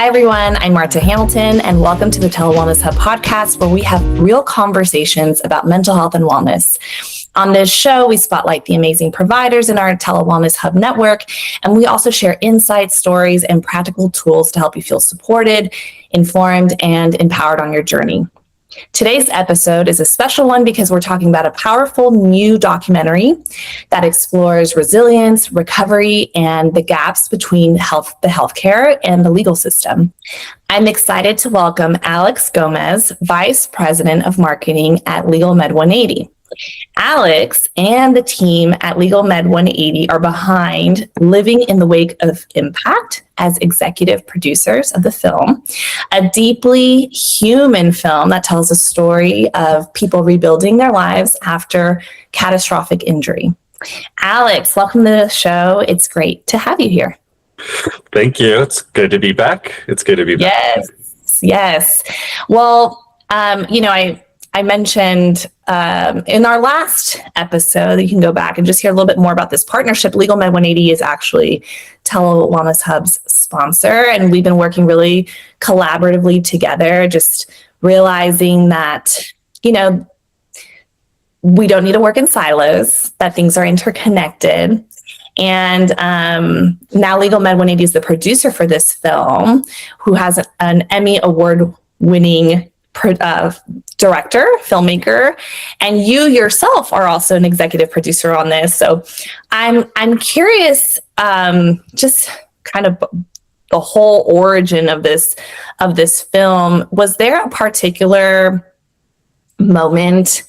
Hi, everyone. I'm Marta Hamilton, and welcome to the Telewellness Hub podcast, where we have real conversations about mental health and wellness. On this show, we spotlight the amazing providers in our Telewellness Hub network, and we also share insights, stories, and practical tools to help you feel supported, informed, and empowered on your journey. Today's episode is a special one because we're talking about a powerful new documentary that explores resilience, recovery, and the gaps between the healthcare and the legal system. I'm excited to welcome Alex Gomez, Vice President of Marketing at Legal Med 180. Alex and the team at Legal Med 180 are behind Living in the Wake of Impact as executive producers of the film, a deeply human film that tells a story of people rebuilding their lives after catastrophic injury. Alex, welcome to the show. It's great to have you here. Thank you. It's good to be back. Yes. Well, I mentioned in our last episode that you can go back and just hear a little bit more about this partnership. Legal Med 180 is actually Telewellness Hub's sponsor, and we've been working really collaboratively together, just realizing that, we don't need to work in silos, that things are interconnected. And now Legal Med 180 is the producer for this film, who has an Emmy award-winning director, filmmaker, and you yourself are also an executive producer on this. So I'm curious, just kind of the whole origin of this film. Was there a particular moment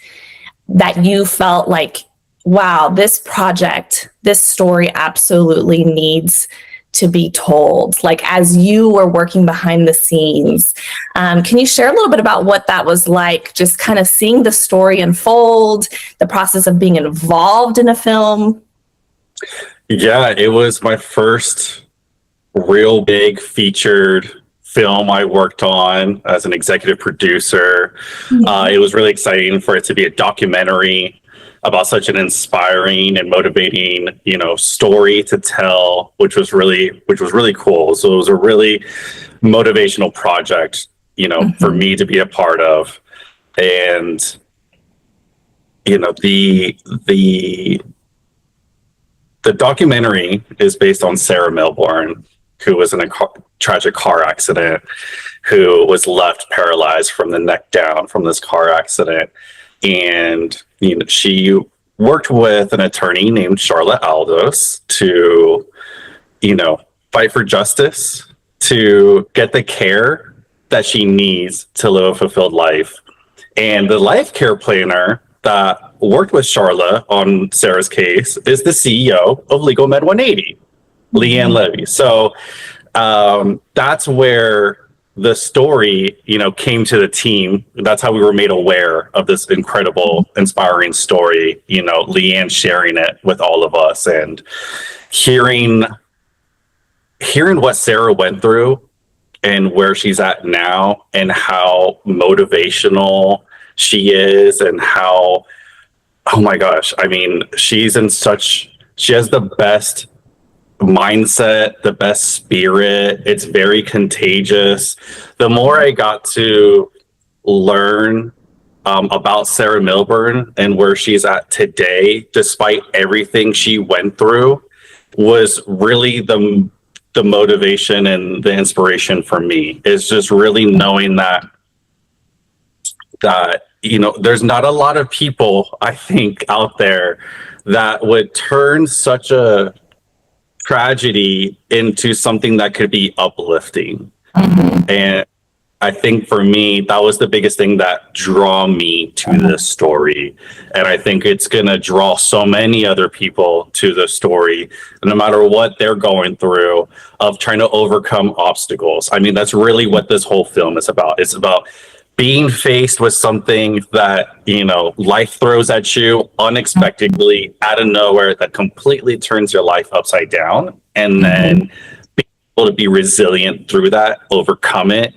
that you felt like, wow, this project, this story absolutely needs to be told, like as you were working behind the scenes? Can you share a little bit about what that was like, just kind of seeing the story unfold, the process of being involved in a film? Yeah, it was my first real big featured film I worked on as an executive producer. It was really exciting for it to be a documentary about such an inspiring and motivating, story to tell, which was really cool. So it was a really motivational project, for me to be a part of. And, the documentary is based on Sarah Milburn, who was in a tragic car accident, who was left paralyzed from the neck down from this car accident. And she worked with an attorney named Charlotte Aldos to, fight for justice, to get the care that she needs to live a fulfilled life. And the life care planner that worked with Charlotte on Sarah's case is the CEO of Legal Med 180, Leanne Levy. So that's where the story, came to the team. That's how we were made aware of this incredible, inspiring story, Leanne sharing it with all of us, and hearing what Sarah went through and where she's at now, and how motivational she is, and how, oh my gosh, I mean, she has the best mindset, the best spirit. It's very contagious. The more I got to learn about Sarah Milburn and where she's at today, despite everything she went through, was really the motivation and the inspiration for me. Is just really knowing that there's not a lot of people, I think, out there that would turn such a tragedy into something that could be uplifting. And I think for me, that was the biggest thing that drew me to this story. And I think it's going to draw so many other people to the story, no matter what they're going through, of trying to overcome obstacles. I mean, that's really what this whole film is about. It's about being faced with something that, life throws at you unexpectedly out of nowhere, that completely turns your life upside down, and then being able to be resilient through that, overcome it,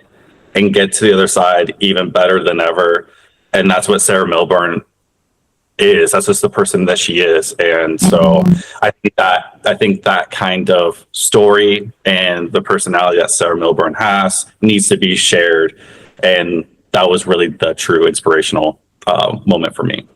and get to the other side even better than ever. And that's what Sarah Milburn is. That's just the person that she is. And so I think that kind of story and the personality that Sarah Milburn has needs to be shared. And that was really the true inspirational moment for me.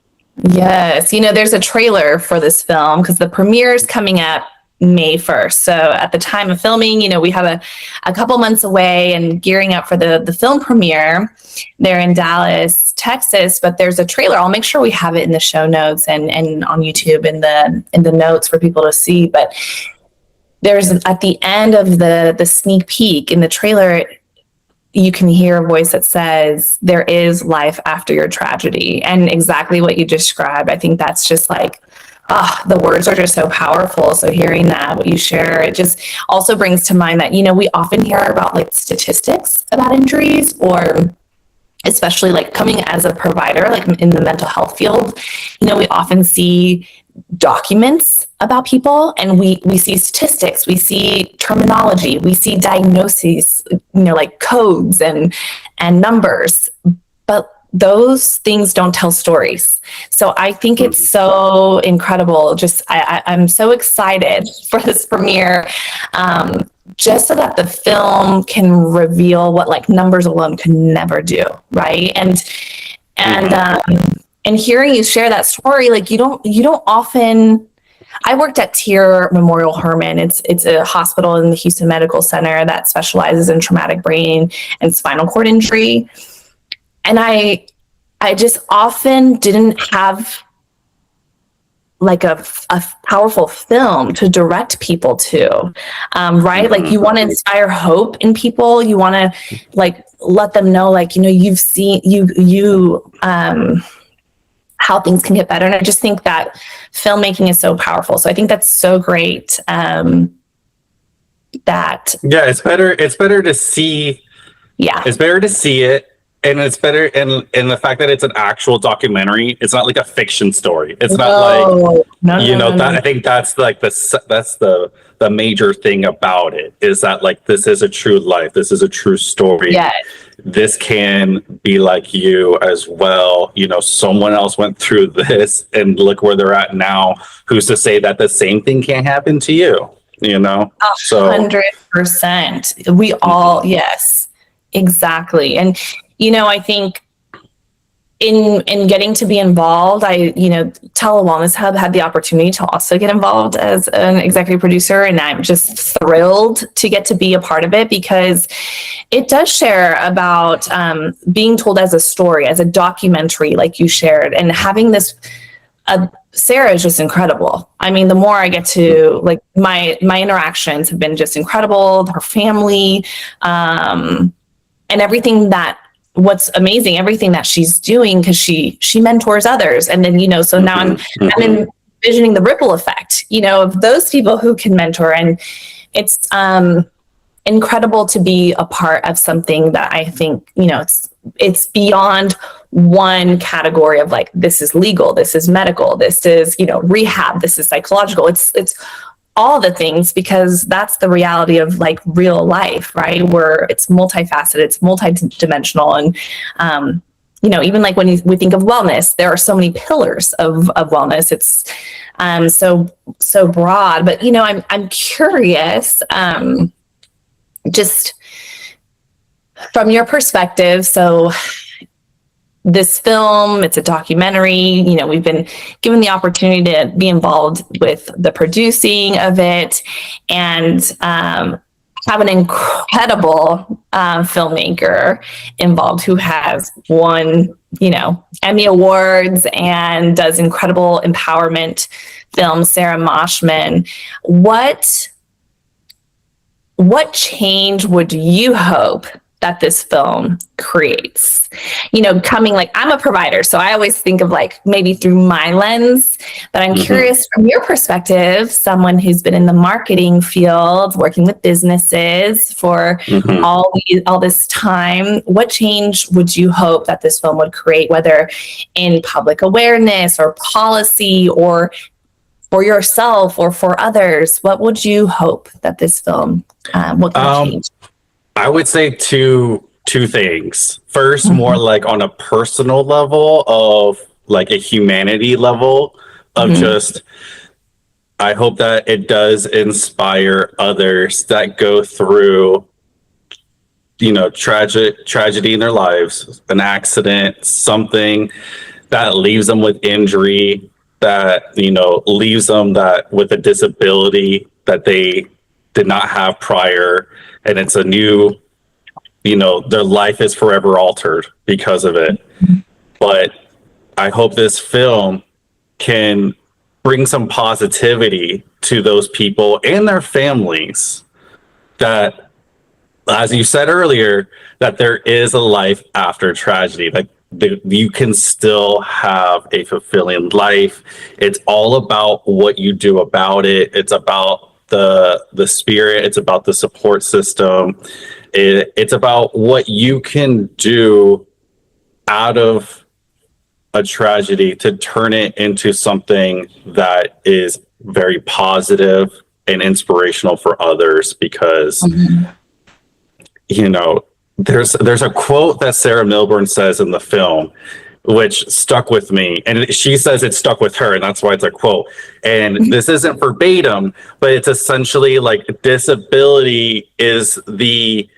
Yes. There's a trailer for this film because the premiere is coming up May 1st. So at the time of filming, we have a couple months away and gearing up for the film premiere there in Dallas, Texas. But there's a trailer. I'll make sure we have it in the show notes and on YouTube in the notes for people to see. But there's at the end of the sneak peek in the trailer, you can hear a voice that says, there is life after your tragedy. And exactly what you described. I think that's just like, the words are just so powerful. So hearing that, what you share, it just also brings to mind that, we often hear about like statistics about injuries, or especially like coming as a provider, like in the mental health field, we often see documents about people, and we see statistics, we see terminology, we see diagnoses, like codes and numbers, but those things don't tell stories. So I think it's so incredible. Just I'm so excited for this premiere, just so that the film can reveal what like numbers alone could never do, right? And hearing you share that story, like you don't often. I worked at Tier Memorial Hermann. It's a hospital in the Houston Medical Center that specializes in traumatic brain and spinal cord injury. And I just often didn't have like a powerful film to direct people to, right? Like you want to inspire hope in people. You want to like let them know, like, you've seen how things can get better. And I just think that filmmaking is so powerful. So I think that's so great. It's better to see. Yeah. It's better to see it. And it's better in the fact that it's an actual documentary. It's not like a fiction story. It's not like, I think that's like that's the major thing about it, is that like, this is a true life. This is a true story. Yes. This can be like you as well. Someone else went through this and look where they're at now. Who's to say that the same thing can't happen to you? 100%. We all, yes, exactly. And, I think in getting to be involved, Telewellness Hub had the opportunity to also get involved as an executive producer, and I'm just thrilled to get to be a part of it, because it does share about being told as a story, as a documentary, like you shared, and having this. Sarah is just incredible. I mean, the more I get to my interactions have been just incredible. Her family, and everything what's amazing, everything that she's doing, because she mentors others. And then, so now I'm envisioning the ripple effect, of those people who can mentor. And it's incredible to be a part of something that I think, it's beyond one category of like, this is legal, this is medical, this is, rehab, this is psychological. It's all the things, because that's the reality of like real life, right? Where it's multifaceted, it's multidimensional. And, even like when we think of wellness, there are so many pillars of wellness. It's so broad, but, I'm curious, just from your perspective. So this film, it's a documentary, we've been given the opportunity to be involved with the producing of it, and have an incredible filmmaker involved who has won, Emmy Awards and does incredible empowerment films, Sarah Milburn. What change would you hope that this film creates? Coming, like, I'm a provider, so I always think of like maybe through my lens, but I'm curious from your perspective, someone who's been in the marketing field, working with businesses for all this time, what change would you hope that this film would create, whether in public awareness or policy, or for yourself or for others? What would you hope that this film, what kind of change? I would say two things. First, more like on a personal level of like a humanity level of just, I hope that it does inspire others that go through, you know, tragedy in their lives, an accident, something that leaves them with injury, that, you know, leaves them that with a disability that they did not have prior, and it's a new, you know, their life is forever altered because of it. But I hope this film can bring some positivity to those people and their families, that, as you said earlier, that there is a life after tragedy. Like, you can still have a fulfilling life. It's all about what you do about it. It's about the spirit. It's about the support system. It's about what you can do out of a tragedy to turn it into something that is very positive and inspirational for others. Because you know, there's a quote that Sarah Milburn says in the film which stuck with me, and she says it stuck with her, and that's why it's a quote. And this isn't verbatim, but it's essentially like, disability is the,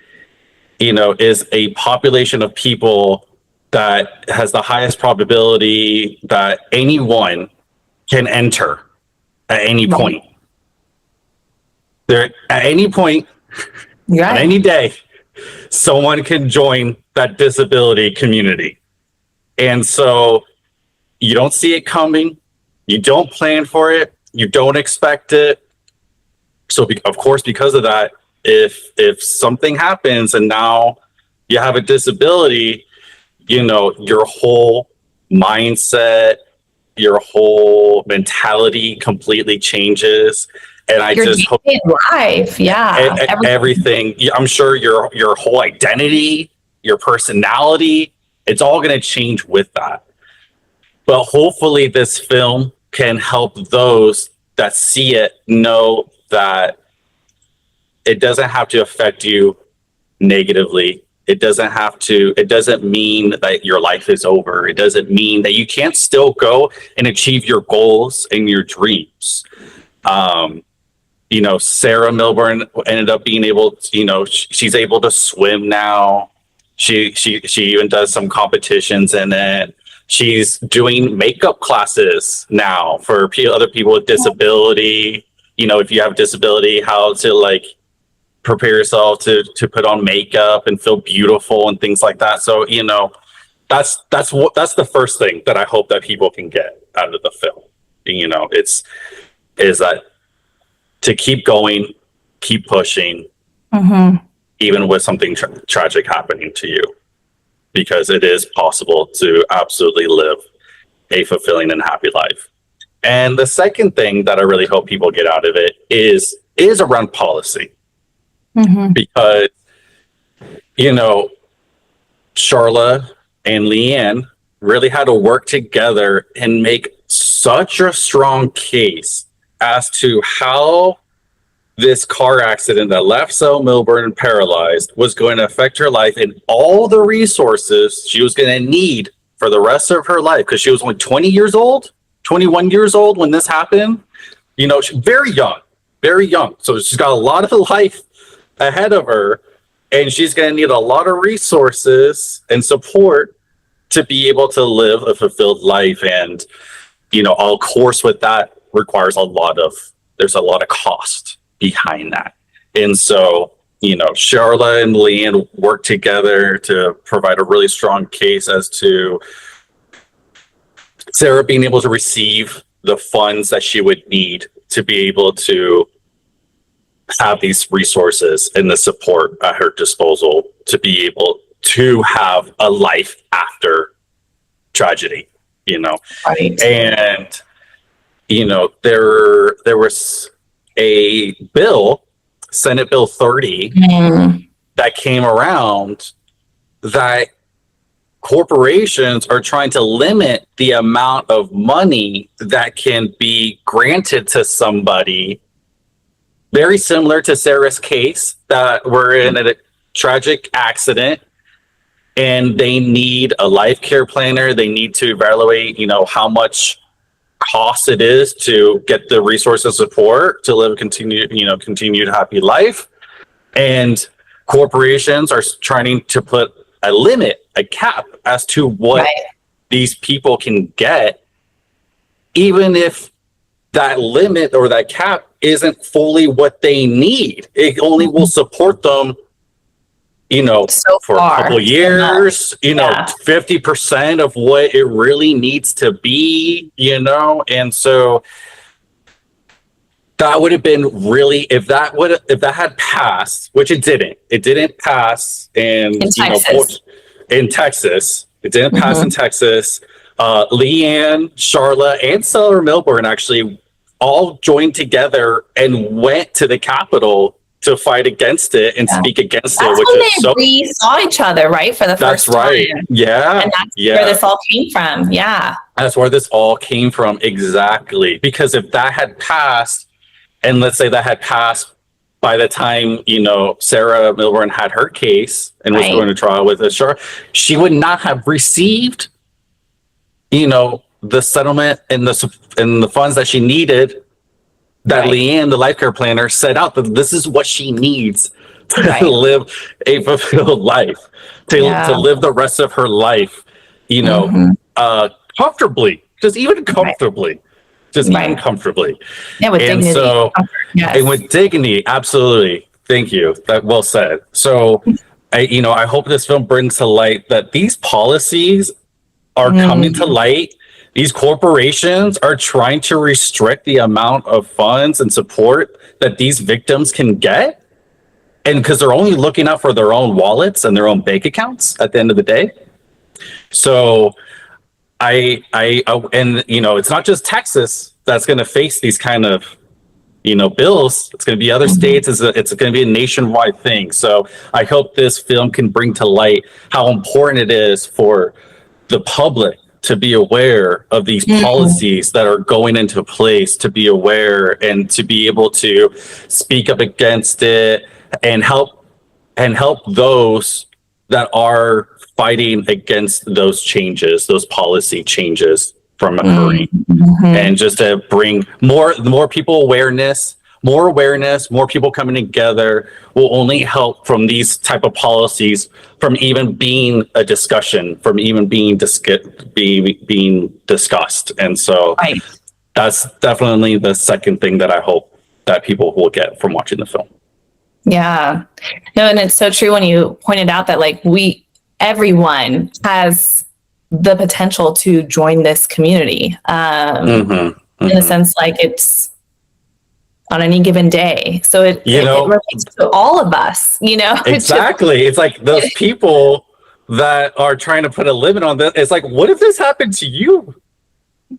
you know, is a population of people that has the highest probability that anyone can enter at any point. There, at any point, on any day, someone can join that disability community. And so you don't see it coming, you don't plan for it, you don't expect it. So of course, because of that, if something happens and now you have a disability, you know, your whole mindset, your whole mentality completely changes. And I just hope life, everything. I'm sure your whole identity, your personality, it's all going to change with that. But hopefully this film can help those that see it know that it doesn't have to affect you negatively. It doesn't mean that your life is over. It doesn't mean that you can't still go and achieve your goals and your dreams. You know, Sarah Milburn ended up being able to, you know, she's able to swim now. She even does some competitions in it. She's doing makeup classes now for other people with disability. You know, if you have disability, how to like prepare yourself to put on makeup and feel beautiful and things like that. So, you know, that's the first thing that I hope that people can get out of the film. You know, is that to keep going, keep pushing, even with something tragic happening to you, because it is possible to absolutely live a fulfilling and happy life. And the second thing that I really hope people get out of it is around policy. Because, you know, Charla and Leanne really had to work together and make such a strong case as to how this car accident that left Sarah Milburn paralyzed was going to affect her life and all the resources she was going to need for the rest of her life. Because she was only 21 years old when this happened. You know, she's very young. So she's got a lot of life ahead of her, and she's going to need a lot of resources and support to be able to live a fulfilled life. And, you know, of course, with that requires there's a lot of cost behind that. And so, you know, Charla and Leanne worked together to provide a really strong case as to Sarah being able to receive the funds that she would need to be able to have these resources and the support at her disposal to be able to have a life after tragedy, you know. Right. And, you know, there was a bill, Senate Bill 30, that came around that corporations are trying to limit the amount of money that can be granted to somebody, very similar to Sarah's case, that were in a tragic accident and they need a life care planner. They need to evaluate, how much cost it is to get the resources support to live a continued happy life. And corporations are trying to put a limit, a cap as to what these people can get, even if that limit or that cap isn't fully what they need. It only will support them, for a couple of years, 50% of what it really needs to be, and so that would have been really, if that had passed, which it didn't pass in Texas. It didn't pass in Texas. Leanne, Charlotte, and Sarah Milburn actually all joined together and went to the Capitol to fight against it and speak against it, which we saw each other, right, for the first time. That's right. Yeah, and that's where this all came from. Yeah, that's where this all came from, exactly. Because if that had passed, and let's say that had passed by the time Sarah Milburn had her case and was going to trial with Charlotte, she would not have received the settlement and the funds that she needed, that Leanne, the life care planner, set out that this is what she needs to live a fulfilled life, to live the rest of her life, comfortably, even comfortably. Yeah, with dignity. So, and with dignity, absolutely. Thank you. That well said. So, I hope this film brings to light that these policies are coming to light. These corporations are trying to restrict the amount of funds and support that these victims can get. And because they're only looking out for their own wallets and their own bank accounts at the end of the day. So and it's not just Texas that's going to face these kind of, bills. It's going to be other states. It's going to be a nationwide thing. So I hope this film can bring to light how important it is for the public to be aware of these policies that are going into place, to be aware and to be able to speak up against it and help those that are fighting against those changes, those policy changes from occurring. And just to bring more people more people coming together will only help from these type of policies from even being a discussion, from even being discussed. And so that's definitely the second thing that I hope that people will get from watching the film. Yeah. No, and it's so true when you pointed out that everyone has the potential to join this community. In a sense, it's on any given day. So it relates to all of us, Exactly. It's like those people that are trying to put a limit on this. It's like, what if this happened to you?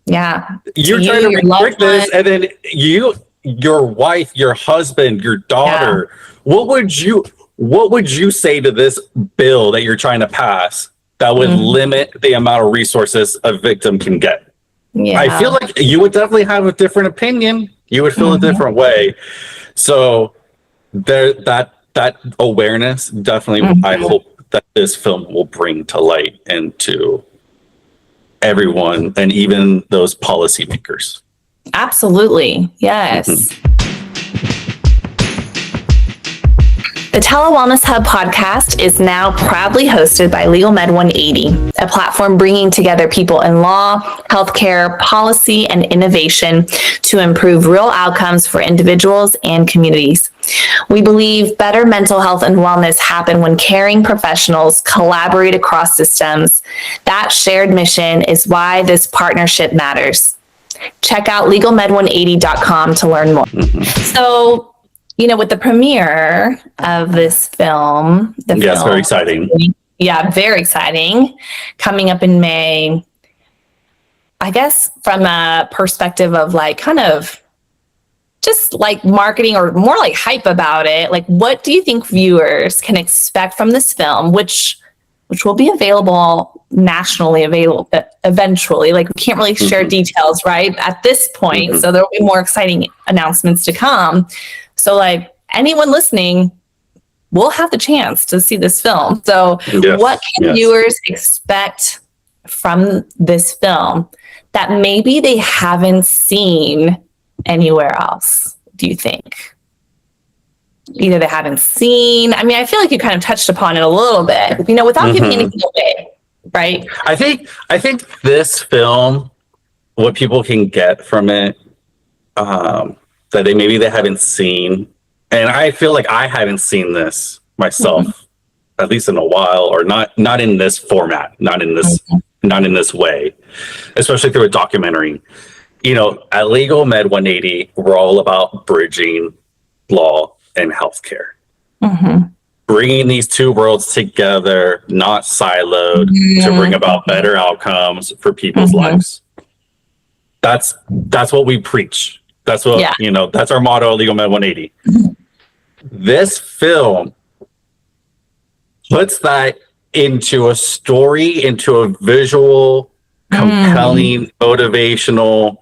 Yeah. You're trying to restrict this, and then your wife, your husband, your daughter, what would you say to this bill that you're trying to pass that would limit the amount of resources a victim can get? Yeah. I feel like you would definitely have a different opinion. You would feel a different way. So that awareness definitely, I hope that this film will bring to light and to everyone, and even those policymakers. Absolutely. Yes. The Telewellness Hub podcast is now proudly hosted by Legal Med 180, a platform bringing together people in law, healthcare, policy, and innovation to improve real outcomes for individuals and communities. We believe better mental health and wellness happen when caring professionals collaborate across systems. That shared mission is why this partnership matters. Check out legalmed180.com to learn more. So, with the premiere of this film, it's very exciting. Yeah, very exciting. Coming up in May, I guess from a perspective of kind of just marketing or more hype about it, what do you think viewers can expect from this film, which will be available nationally eventually? We can't really share details right at this point. So there will be more exciting announcements to come. So anyone listening, will have the chance to see this film. So what can viewers expect from this film that maybe they haven't seen anywhere else, do you think? Either they haven't seen, I mean, I feel like you kind of touched upon it a little bit, you know, without giving anything away, right? I think this film, what people can get from it, that they haven't seen, and I feel like I haven't seen this myself, at least in a while, or not in this format, not in this way, especially through a documentary. You know, at Legal Med 180, we're all about bridging law and healthcare, bringing these two worlds together, not siloed, to bring about better outcomes for people's lives. That's what we preach. That's what, you know, that's our motto at Legal Med 180. This film puts that into a story, into a visual, compelling, motivational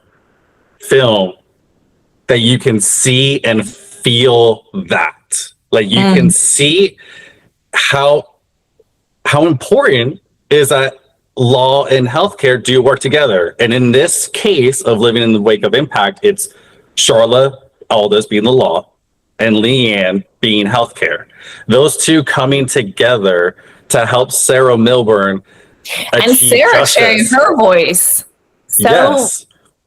film that you can see and feel that. Like, you can see how important is that law and healthcare do work together. And in this case of Living in the Wake of Impact, it's Charla Aldous being the law and Leanne being healthcare. Those two coming together to help Sarah Milburn and Sarah justice. Sharing her voice so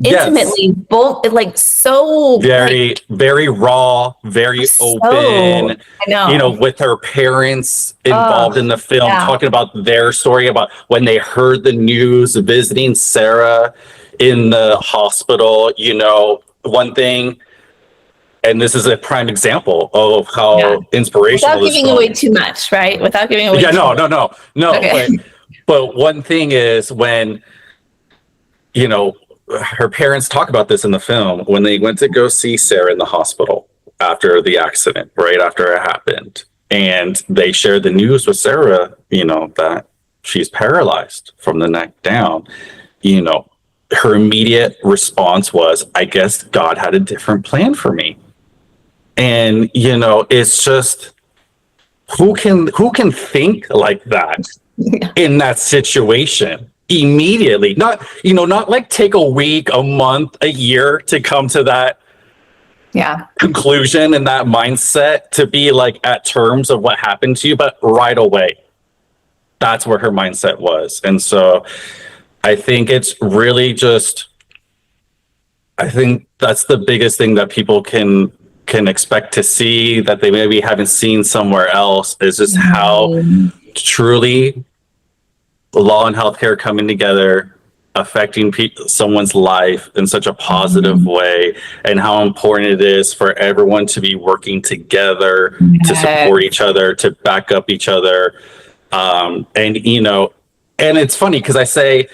intimately, both like so very raw, very open. I know. You know, with her parents involved in the film, talking about their story about when they heard the news, visiting Sarah in the hospital. You know, one thing, and this is a prime example of how inspirational. Without giving away too much, right? Without giving away. No. Okay. But one thing is when, you know, her parents talk about this in the film when they went to go see Sarah in the hospital after the accident, right after it happened. And they shared the news with Sarah, you know, that she's paralyzed from the neck down. You know, her immediate response was, I guess God had a different plan for me. And, you know, it's just, who can think like that in that situation? Immediately, not like take a week, a month, a year to come to that conclusion and that mindset to be like at terms of what happened to you, but right away. That's where her mindset was. And so I think it's really just, I think that's the biggest thing that people can expect to see that they maybe haven't seen somewhere else, is just how truly law and healthcare coming together, affecting someone's life in such a positive way, and how important it is for everyone to be working together to support each other, to back up each other. And, you know, and it's funny because I say,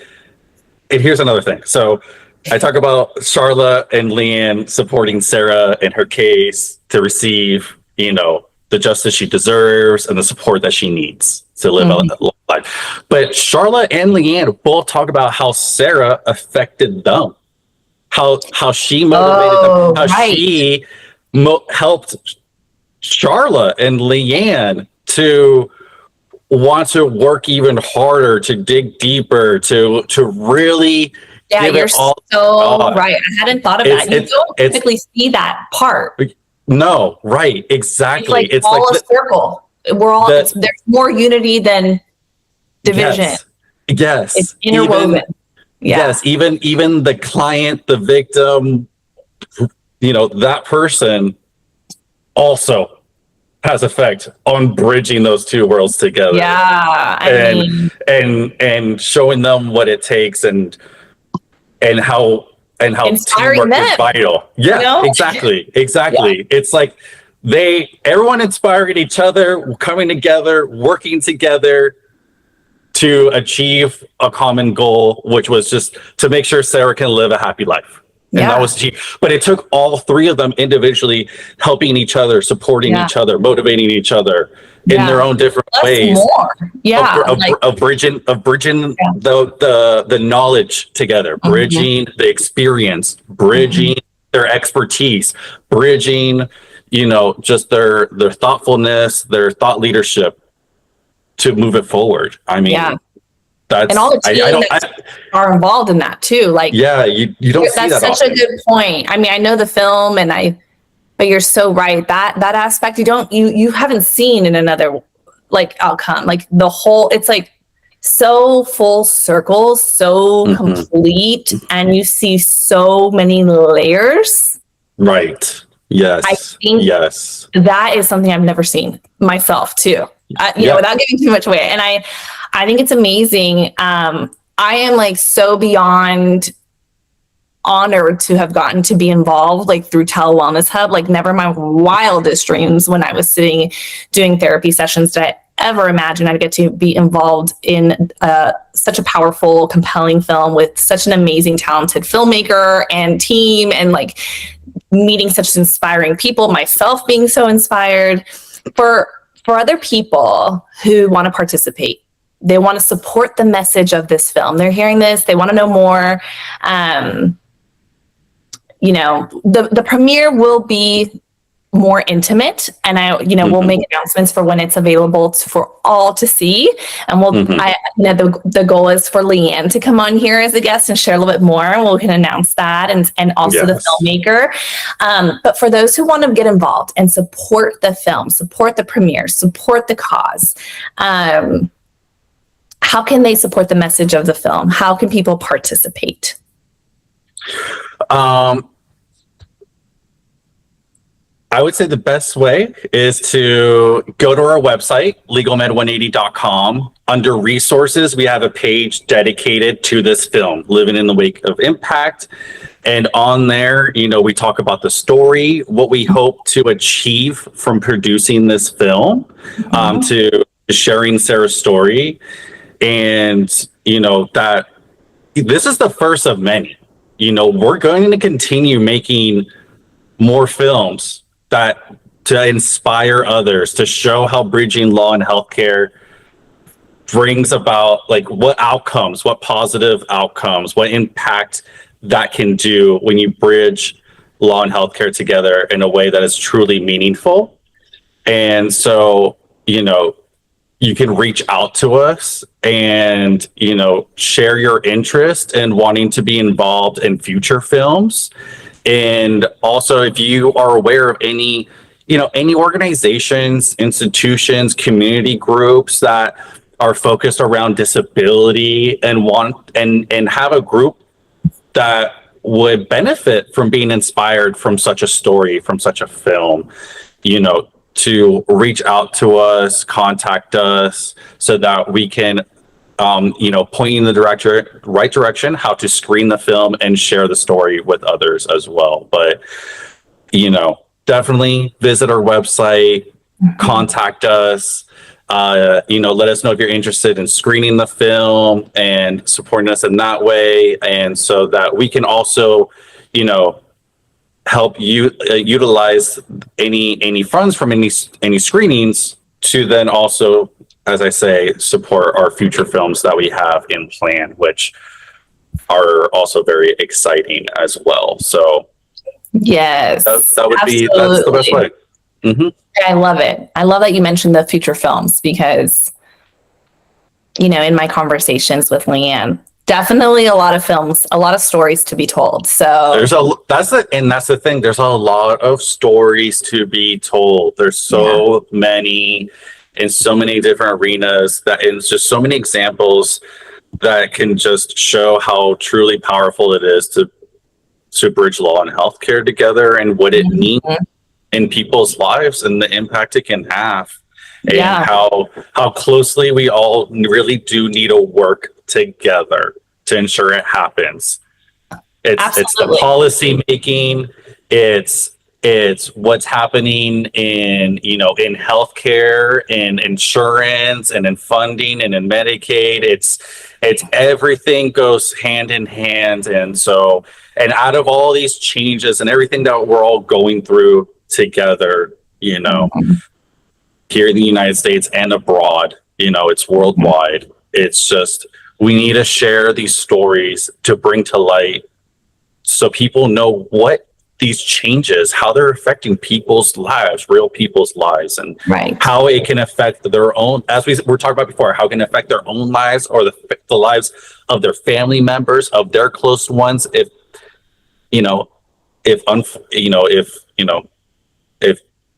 and here's another thing. So I talk about Charla and Leanne supporting Sarah in her case to receive, you know, the justice she deserves and the support that she needs to live a life. But Charla and Leanne both talk about how Sarah affected them, how she motivated them, how she helped Charla and Leanne to want to work even harder, to dig deeper, to really give you're it all. So right. I hadn't thought of that. You don't typically see that part. No, right, exactly. It's all like a circle. We're all there's more unity than division. Yes. It's interwoven. Yes, even the client, the victim, you know, that person also has effect on bridging those two worlds together. Yeah. And showing them what it takes and how inspiring teamwork is vital. Yeah, you know? Exactly. Yeah. It's like everyone inspired each other, coming together, working together to achieve a common goal, which was just to make sure Sarah can live a happy life. And that was achieved. But it took all three of them individually helping each other, supporting each other, motivating each other in their own different ways. More. Of bridging the knowledge together, bridging the experience, bridging their expertise, bridging, just their thoughtfulness, their thought leadership to move it forward. I mean, Yeah. that's, And all the team are involved in that too. Like, yeah, you don't see that that's such often. a good point. I mean, I know the film but you're so right. That aspect you haven't seen in another like outcome. Like the whole, it's like so full circle, so complete, and you see so many layers. Right. Yes. I think that is something I've never seen myself too. Without giving too much away. And I think it's amazing. I am like so beyond honored to have gotten to be involved like through Telewellness Hub. Like never in my wildest dreams when I was sitting doing therapy sessions did I ever imagine I'd get to be involved in such a powerful, compelling film with such an amazing, talented filmmaker and team, and like meeting such inspiring people, myself being so inspired. For other people who want to participate, they want to support the message of this film. They're hearing this, they want to know more. The premiere will be more intimate, and we'll make announcements for when it's available for all to see. And we'll, the goal is for Leanne to come on here as a guest and share a little bit more, and we can announce that, and also the filmmaker. But for those who want to get involved and support the film, support the premiere, support the cause, how can they support the message of the film? How can people participate? I would say the best way is to go to our website, legalmed180.com. Under resources, we have a page dedicated to this film, Living in the Wake of Impact. And on there, we talk about the story, what we hope to achieve from producing this film, to sharing Sarah's story. And, that this is the first of many. We're going to continue making more films to inspire others, to show how bridging law and healthcare brings about like what positive outcomes, what impact that can do when you bridge law and healthcare together in a way that is truly meaningful. And so, you can reach out to us and, share your interest in wanting to be involved in future films. And also, if you are aware of any organizations, institutions, community groups that are focused around disability and have a group that would benefit from being inspired from such a story, from such a film, to reach out to us, contact us so that we can point you in the right direction, how to screen the film and share the story with others as well. But, definitely visit our website, contact us, let us know if you're interested in screening the film and supporting us in that way. And so that we can also, help you utilize any funds from any screenings to then also, as I say, support our future films that we have in plan, which are also very exciting as well. So yes, that would be, that's the best way. I love it. I love that you mentioned the future films because, in my conversations with Leanne, definitely a lot of films, a lot of stories to be told. So that's the thing. There's a lot of stories to be told. There's so many in so many different arenas and it's just so many examples that can just show how truly powerful it is to bridge law and healthcare together and what it means in people's lives and the impact it can have. And how closely we all really do need to work together to ensure it happens. It's the policy making, it's what's happening in in healthcare, in insurance, and in funding, and in Medicaid. It's everything goes hand in hand. And so, and out of all these changes and everything that we're all going through together, here in the United States and abroad, it's worldwide. It's just, we need to share these stories to bring to light so people know what these changes, how they're affecting people's lives, real people's lives, and Right. how it can affect their own, as we were talking about before, how it can affect their own lives or the lives of their family members, of their close ones. If, you know, if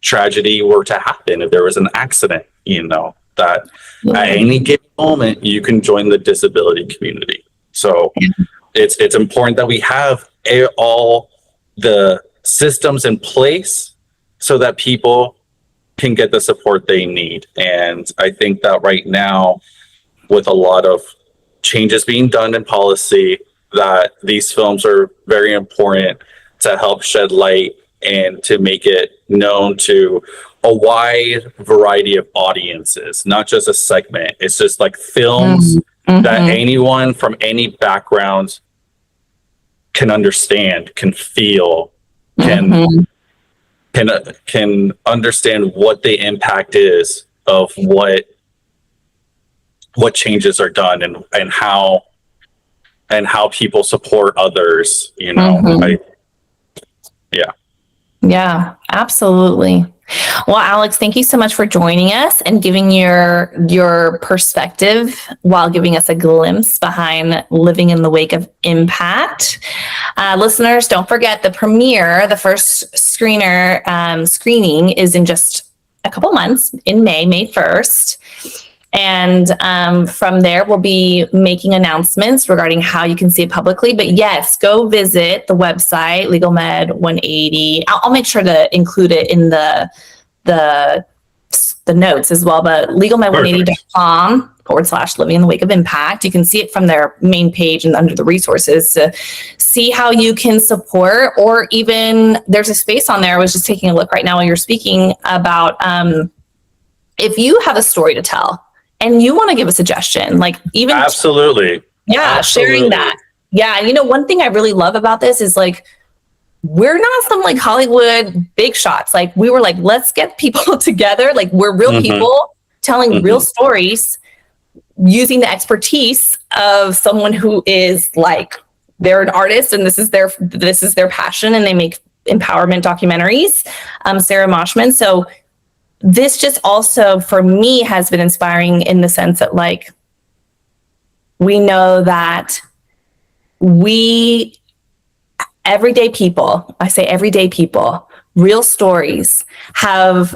tragedy were to happen, if there was an accident, that at any given moment you can join the disability community. So it's important that we have all the systems in place so that people can get the support they need. And I think that right now, with a lot of changes being done in policy, that these films are very important to help shed light and to make it known to a wide variety of audiences, not just a segment. It's just like films that anyone from any background can understand, can feel, can understand what the impact is of what changes are done, and how people support others. Yeah, absolutely. Well, Alex, thank you so much for joining us and giving your perspective while giving us a glimpse behind living in the wake of impact. Listeners, don't forget the premiere, the first screening is in just a couple months, in May 1st. And from there, we'll be making announcements regarding how you can see it publicly. But yes, go visit the website, Legal Med 180. I'll make sure to include it in the notes as well. But legalmed180.com/living in the wake of impact. You can see it from their main page and under the resources to see how you can support, or even there's a space on there. I was just taking a look right now while you're speaking about if you have a story to tell and you want to give a suggestion, like even absolutely, sharing that. Yeah, one thing I really love about this is like we're not some like Hollywood big shots. Like we were like, let's get people together. Like we're real people telling real stories using the expertise of someone who is like they're an artist and this is their passion, and they make empowerment documentaries. Sarah Moshman. So this just also for me has been inspiring in the sense that like we know that everyday people, I say everyday people, real stories have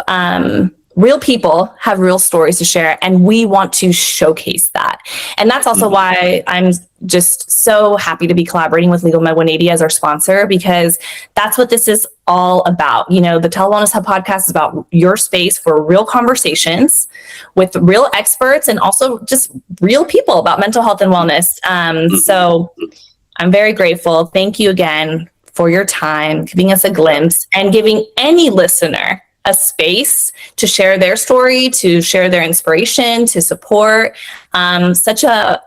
real people have real stories to share, and we want to showcase that. And that's also why I'm just so happy to be collaborating with Legal Med 180 as our sponsor, because that's what this is all about. The Telewellness Hub podcast is about your space for real conversations with real experts and also just real people about mental health and wellness. So I'm very grateful. Thank you again for your time, giving us a glimpse, and giving any listener a space to share their story, to share their inspiration, to support such a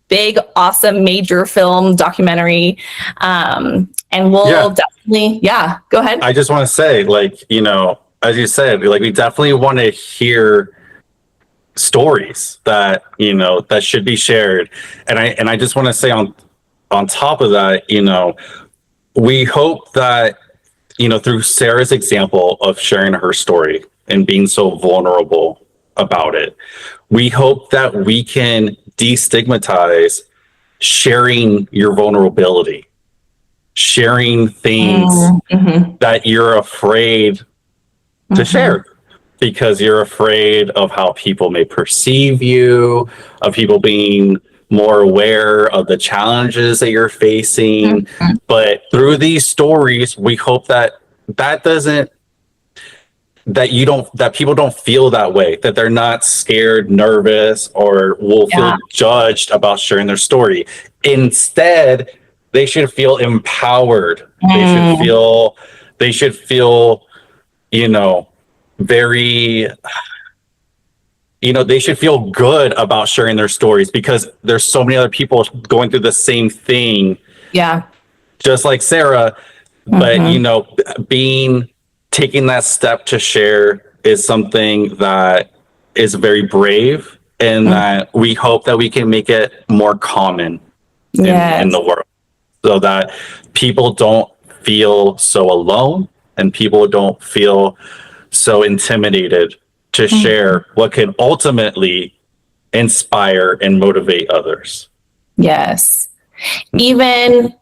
big, awesome, major film documentary. And we'll definitely, go ahead. I just want to say, as you said, we definitely want to hear stories that, that should be shared. And I just want to say on top of that, we hope that, through Sarah's example of sharing her story and being so vulnerable about it, we hope that we can destigmatize sharing your vulnerability, sharing things that you're afraid to share because you're afraid of how people may perceive you, of people being more aware of the challenges that you're facing. But through these stories, we hope that people don't feel that way, that they're not scared, nervous, or will feel judged about sharing their story. Instead, they should feel empowered. They should feel, very, they should feel good about sharing their stories, because there's so many other people going through the same thing. Yeah. Just like Sarah. But, taking that step to share is something that is very brave, and that we hope that we can make it more common in the world, so that people don't feel so alone, and people don't feel so intimidated to share what can ultimately inspire and motivate others. Yes. Even,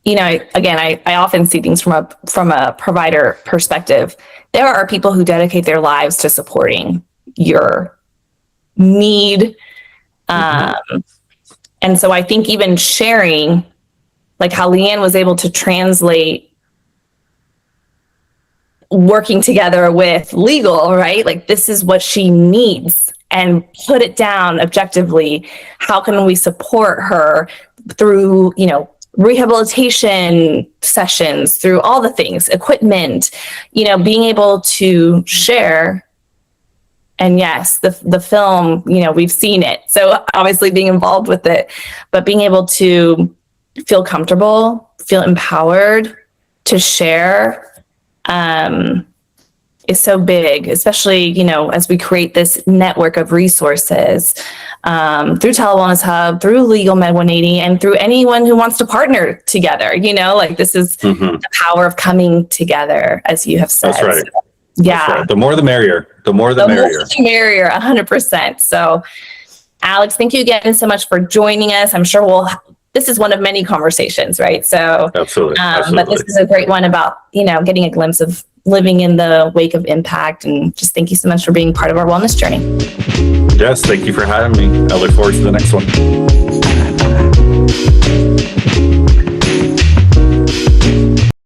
I often see things from a provider perspective. There are people who dedicate their lives to supporting your need. And so I think even sharing, like how Leanne was able to translate working together with legal, right? Like, this is what she needs, and put it down objectively. How can we support her through, rehabilitation sessions, through all the things, equipment, being able to share. And yes, the film, we've seen it. So obviously being involved with it, but being able to feel comfortable, feel empowered to share, is so big, especially, as we create this network of resources, through Telewellness Hub, through Legal Med 180, and through anyone who wants to partner together, like this is the power of coming together, as you have said. That's right. So, yeah. That's right. The more the merrier. The more the merrier. More the merrier, 100%. So, Alex, thank you again so much for joining us. I'm sure this is one of many conversations, right? So, absolutely. But this is a great one about, getting a glimpse of living in the wake of impact. And just thank you so much for being part of our wellness journey. Yes, thank you for having me. I look forward to the next one.